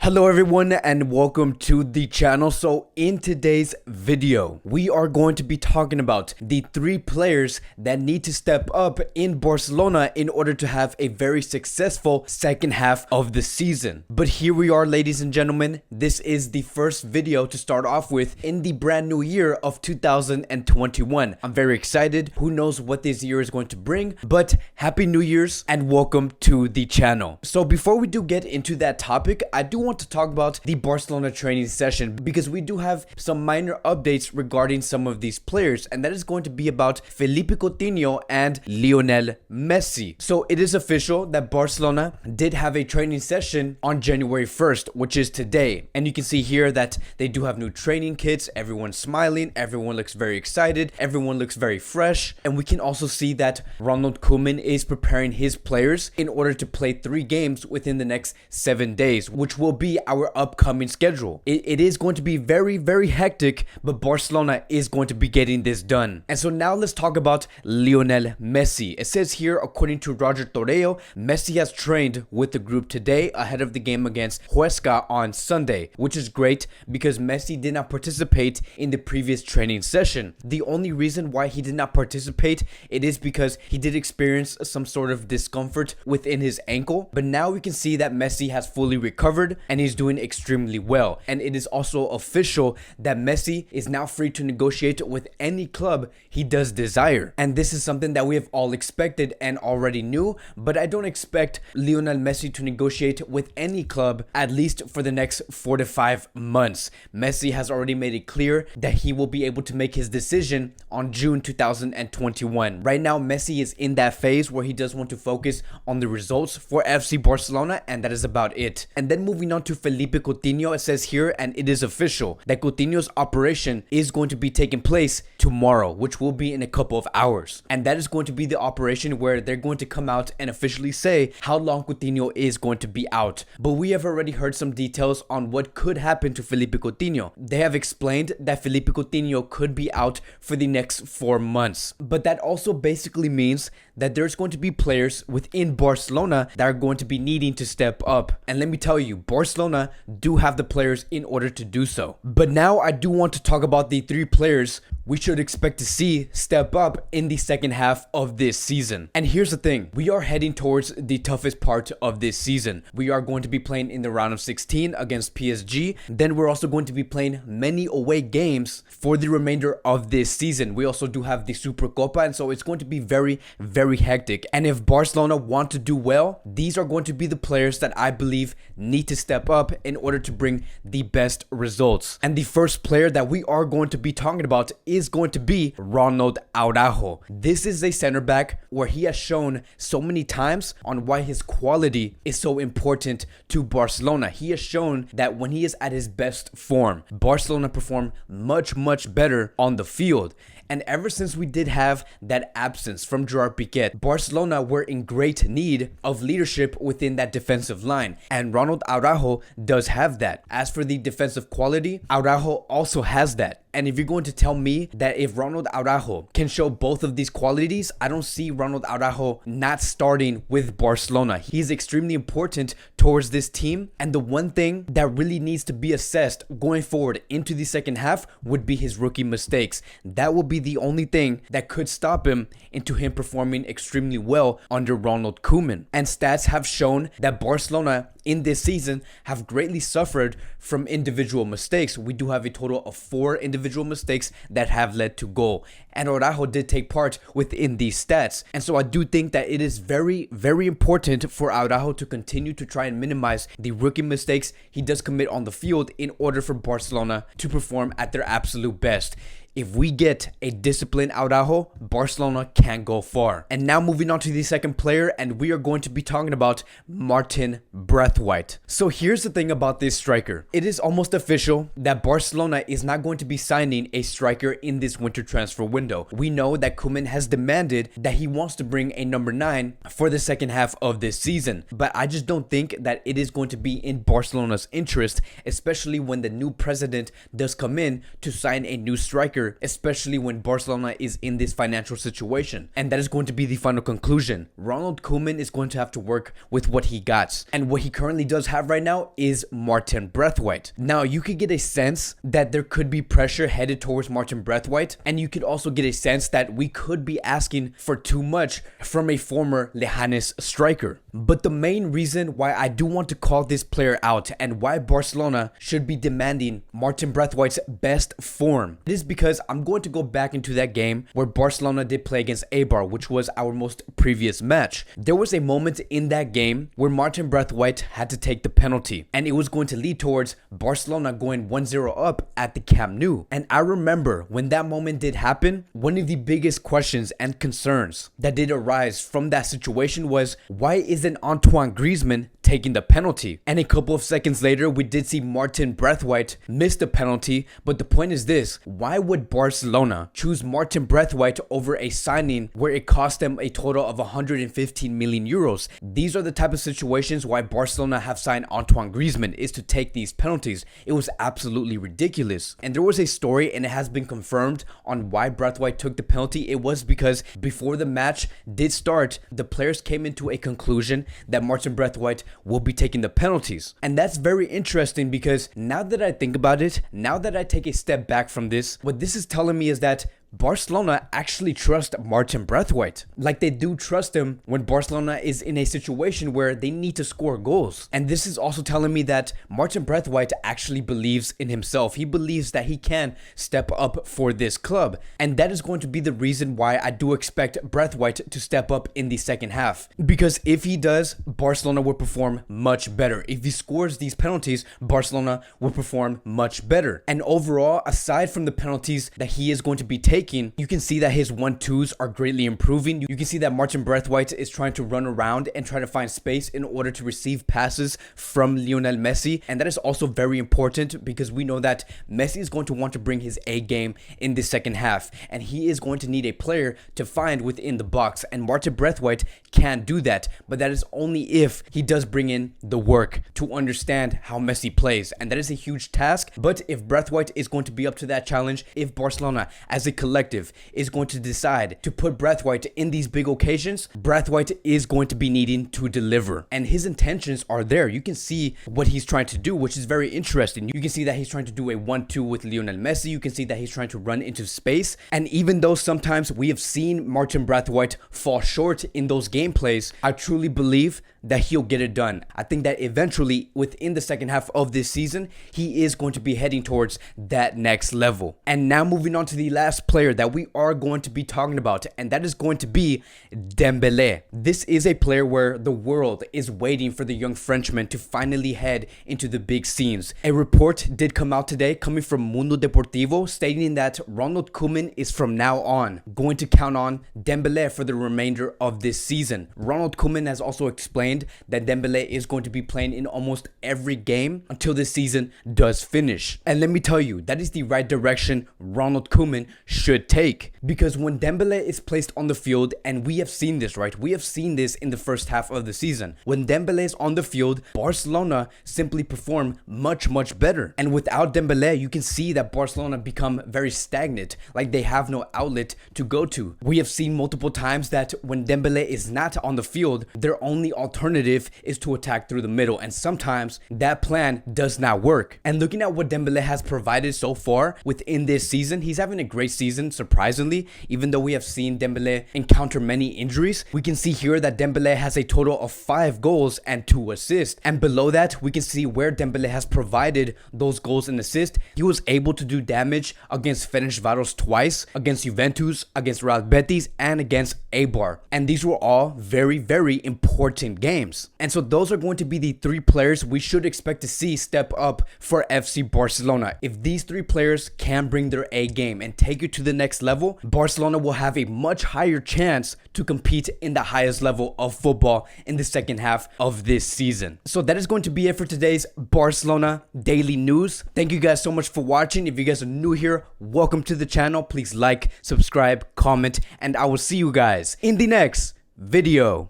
Hello everyone and welcome to the channel. So in today's video, we are going to be talking about the three players that need to step up in Barcelona in order to have a very successful second half of the season. But here we are, ladies and gentlemen. This is the first video to start off with in the brand new year of 2021. I'm very excited. Who knows what this year is going to bring, but happy New Year's and welcome to the channel. So before we do get into that topic, I do want to talk about the Barcelona training session because we do have some minor updates regarding some of these players, and that is going to be about Felipe Coutinho and Lionel Messi. So it is official that Barcelona did have a training session on January 1st, which is today, and you can see here that they do have new training kits. Everyone's smiling, everyone looks very excited, everyone looks very fresh, and we can also see that Ronald Koeman is preparing his players in order to play 3 games within the next 7 days, which will be our upcoming schedule. It is going to be very hectic, but Barcelona is going to be getting this done. And so now let's talk about Lionel Messi. It says here, according to Roger Torreo, Messi has trained with the group today ahead of the game against Huesca on Sunday, which is great because Messi did not participate in the previous training session. The only reason why he did not participate, it is because he did experience some sort of discomfort within his ankle, but now we can see that Messi has fully recovered and he's doing extremely well. And it is also official that Messi is now free to negotiate with any club he does desire. And this is something that we have all expected and already knew, but I don't expect Lionel Messi to negotiate with any club at least for the next 4 to 5 months. Messi has already made it clear that he will be able to make his decision on June 2021. Right now, Messi is in that phase where he does want to focus on the results for FC Barcelona, and that is about it. And then moving on to Felipe Coutinho, it says here, and it is official, that Coutinho's operation is going to be taking place tomorrow, which will be in a couple of hours. And that is going to be the operation where they're going to come out and officially say how long Coutinho is going to be out. But we have already heard some details on what could happen to Felipe Coutinho. They have explained that Felipe Coutinho could be out for the next 4 months. But that also basically means that there's going to be players within Barcelona that are going to be needing to step up. And let me tell you, Barcelona do have the players in order to do so. But now I do want to talk about the 3 players we should expect to see step up in the second half of this season. And here's the thing, we are heading towards the toughest part of this season. We are going to be playing in the round of 16 against PSG. Then we're also going to be playing many away games for the remainder of this season. We also do have the Supercopa, and so it's going to be very hectic. And if Barcelona want to do well, these are going to be the players that I believe need to step up in order to bring the best results. And the first player that we are going to be talking about is going to be Ronald ARAUJO. This is a center back where he has shown so many times on why his quality is so important to Barcelona. He has shown that when he is at his best form, Barcelona perform much better on the field. And ever since we did have that absence from Gerard Piqué, Barcelona were in great need of leadership within that defensive line. And Ronald ARAUJO does have that. As for the defensive quality, ARAUJO also has that. And if you're going to tell me that if Ronald ARAUJO can show both of these qualities, I don't see Ronald ARAUJO not starting with Barcelona. He's extremely important towards this team. And the one thing that really needs to be assessed going forward into the second half would be his rookie mistakes. That will be the only thing that could stop him into him performing extremely well under Ronald Koeman. And stats have shown that Barcelona in this season have greatly suffered from individual mistakes. We do have a total of 4 individual mistakes that have led to goal, and ARAUJO did take part within these stats. And so I do think that it is very important for ARAUJO to continue to try and minimize the rookie mistakes he does commit on the field in order for Barcelona to perform at their absolute best. If we get a disciplined ARAUJO, Barcelona can go far. And now moving on to the second player, and we are going to be talking about Martin Braithwaite. So here's the thing about this striker. It is almost official that Barcelona is not going to be signing a striker in this winter transfer window. We know that Koeman has demanded that he wants to bring a number 9 for the second half of this season. But I just don't think that it is going to be in Barcelona's interest, especially when the new president does come in to sign a new striker striker, especially when Barcelona is in this financial situation. And that is going to be the final conclusion. Ronald Koeman is going to have to work with what he got. And what he currently does have right now is Martin Braithwaite. Now, you could get a sense that there could be pressure headed towards Martin Braithwaite, and you could also get a sense that we could be asking for too much from a former Leganes striker. But the main reason why I do want to call this player out and why Barcelona should be demanding Martin Braithwaite's best form is because I'm going to go back into that game where Barcelona did play against Eibar, which was our most previous match. There was a moment in that game where Martin Braithwaite had to take the penalty, and it was going to lead towards Barcelona going 1-0 up at the Camp Nou. And I remember when that moment did happen, one of the biggest questions and concerns that did arise from that situation was, why isn't Antoine Griezmann taking the penalty? And a couple of seconds later, we did see Martin Braithwaite miss the penalty. But the point is this: why would Barcelona choose Martin Braithwaite over a signing where it cost them a total of 115 million euros? These are the type of situations why Barcelona have signed Antoine Griezmann, is to take these penalties. It was absolutely ridiculous. And there was a story, and it has been confirmed, on why Braithwaite took the penalty. It was because before the match did start, the players came into a conclusion that Martin Braithwaite will be taking the penalties. And that's very interesting, because now that I think about it, now that I take a step back from this, what this is telling me is that Barcelona actually trust Martin Braithwaite. Like, they do trust him when Barcelona is in a situation where they need to score goals. And this is also telling me that Martin Braithwaite actually believes in himself. He believes that he can step up for this club. And that is going to be the reason why I do expect Braithwaite to step up in the second half. Because if he does, Barcelona will perform much better. If he scores these penalties, Barcelona will perform much better. And overall, aside from the penalties that he is going to be taking, you can see that his 1-2s are greatly improving. You can see that Martin Braithwaite is trying to run around and try to find space in order to receive passes from Lionel Messi. And that is also very important, because we know that Messi is going to want to bring his A game in the second half, and he is going to need a player to find within the box. And Martin Braithwaite can do that, but that is only if he does bring in the work to understand how Messi plays. And that is a huge task. But if Braithwaite is going to be up to that challenge, if Barcelona as a collective is going to decide to put Braithwaite in these big occasions, Braithwaite is going to be needing to deliver. And his intentions are there. You can see what he's trying to do, which is very interesting. You can see that he's trying to do a 1-2 with Lionel Messi. You can see that he's trying to run into space. And even though sometimes we have seen Martin Braithwaite fall short in those gameplays, I truly believe that he'll get it done. I think that eventually, within the second half of this season, he is going to be heading towards that next level. And now moving on to the last player that we are going to be talking about, and that is going to be Dembélé. This is a player where the world is waiting for the young Frenchman to finally head into the big scenes. A report did come out today, coming from Mundo Deportivo, stating that Ronald Koeman is from now on going to count on Dembélé for the remainder of this season. Ronald Koeman has also explained that Dembélé is going to be playing in almost every game until this season does finish. And let me tell you, that is the right direction Ronald Koeman should take. Because when Dembélé is placed on the field, and we have seen this, right? We have seen this in the first half of the season. When Dembélé is on the field, Barcelona simply perform much better. And without Dembélé, you can see that Barcelona become very stagnant, like they have no outlet to go to. We have seen multiple times that when Dembélé is not on the field, their only alternative is to attack through the middle, and sometimes that plan does not work. And looking at what Dembélé has provided so far within this season, he's having a great season, surprisingly. Even though we have seen Dembélé encounter many injuries, we can see here that Dembélé has a total of 5 goals and 2 assists. And below that, we can see where Dembélé has provided those goals and assists. He was able to do damage against Ferencváros twice, against Juventus, against Real Betis, and against Eibar. And these were all very important games. And so those are going to be the 3 players we should expect to see step up for FC Barcelona. If these 3 players can bring their A game and take it to the next level, Barcelona will have a much higher chance to compete in the highest level of football in the second half of this season. So that is going to be it for today's Barcelona Daily News. Thank you guys so much for watching. If you guys are new here, welcome to the channel. Please like, subscribe, comment, and I will see you guys in the next video.